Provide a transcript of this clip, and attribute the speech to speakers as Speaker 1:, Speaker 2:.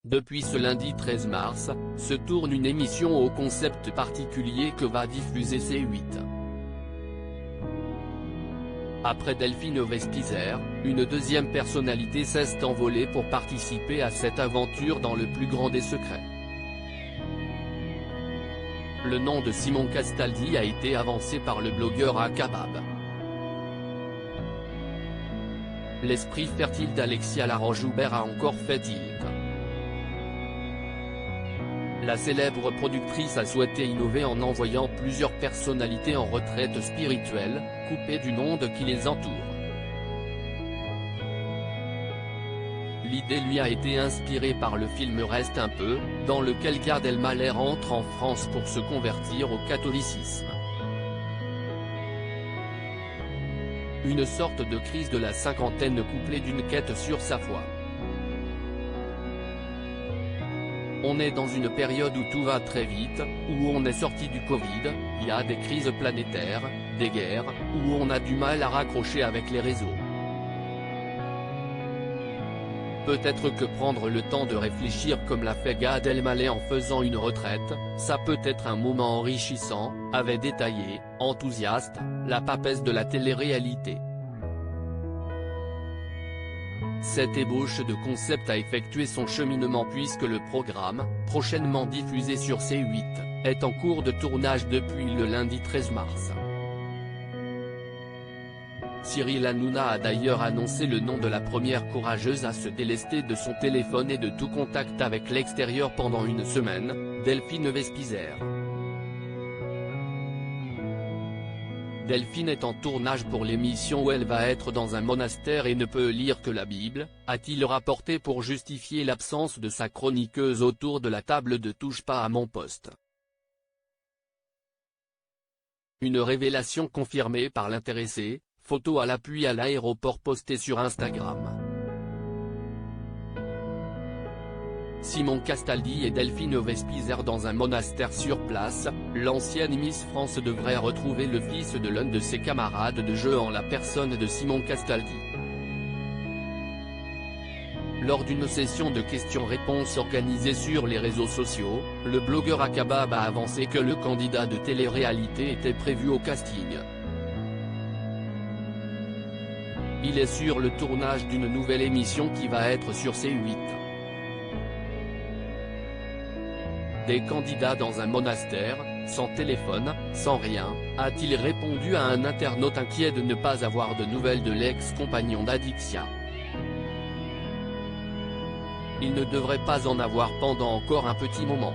Speaker 1: Depuis ce lundi 13 mars, se tourne une émission au concept particulier que va diffuser C8. Après Delphine Vespizer, une deuxième personnalité s'est envolée pour participer à cette aventure dans le plus grand des secrets. Le nom de Simon Castaldi a été avancé par le blogueur Akabab. L'esprit fertile d'Alexia Laroche-Joubert a encore fait tilt. La célèbre productrice a souhaité innover en envoyant plusieurs personnalités en retraite spirituelle, coupées du monde qui les entoure. L'idée lui a été inspirée par le film Reste un peu, dans lequel Gad Elmaleh rentre en France pour se convertir au catholicisme. Une sorte de crise de la cinquantaine couplée d'une quête sur sa foi. On est dans une période où tout va très vite, où on est sorti du Covid, il y a des crises planétaires, des guerres, où on a du mal à raccrocher avec les réseaux. Peut-être que prendre le temps de réfléchir comme l'a fait Gad Elmaleh en faisant une retraite, ça peut être un moment enrichissant, avait détaillé, enthousiaste, la papesse de la télé-réalité. Cette ébauche de concept a effectué son cheminement puisque le programme, prochainement diffusé sur C8, est en cours de tournage depuis le lundi 13 mars. Cyril Hanouna a d'ailleurs annoncé le nom de la première courageuse à se délester de son téléphone et de tout contact avec l'extérieur pendant une semaine, Delphine Vespizer. Delphine est en tournage pour l'émission où elle va être dans un monastère et ne peut lire que la Bible, a-t-il rapporté pour justifier l'absence de sa chroniqueuse autour de la table de Touche pas à mon poste. Une révélation confirmée par l'intéressé, photo à l'appui à l'aéroport postée sur Instagram. Simon Castaldi et Delphine Vespizer dans un monastère sur place, l'ancienne Miss France devrait retrouver le fils de l'un de ses camarades de jeu en la personne de Simon Castaldi. Lors d'une session de questions-réponses organisée sur les réseaux sociaux, le blogueur Akabab a avancé que le candidat de télé-réalité était prévu au casting. Il est sur le tournage d'une nouvelle émission qui va être sur C8. Des candidats dans un monastère, sans téléphone, sans rien, a-t-il répondu à un internaute inquiet de ne pas avoir de nouvelles de l'ex-compagnon d'Adixia. Il ne devrait pas en avoir pendant encore un petit moment.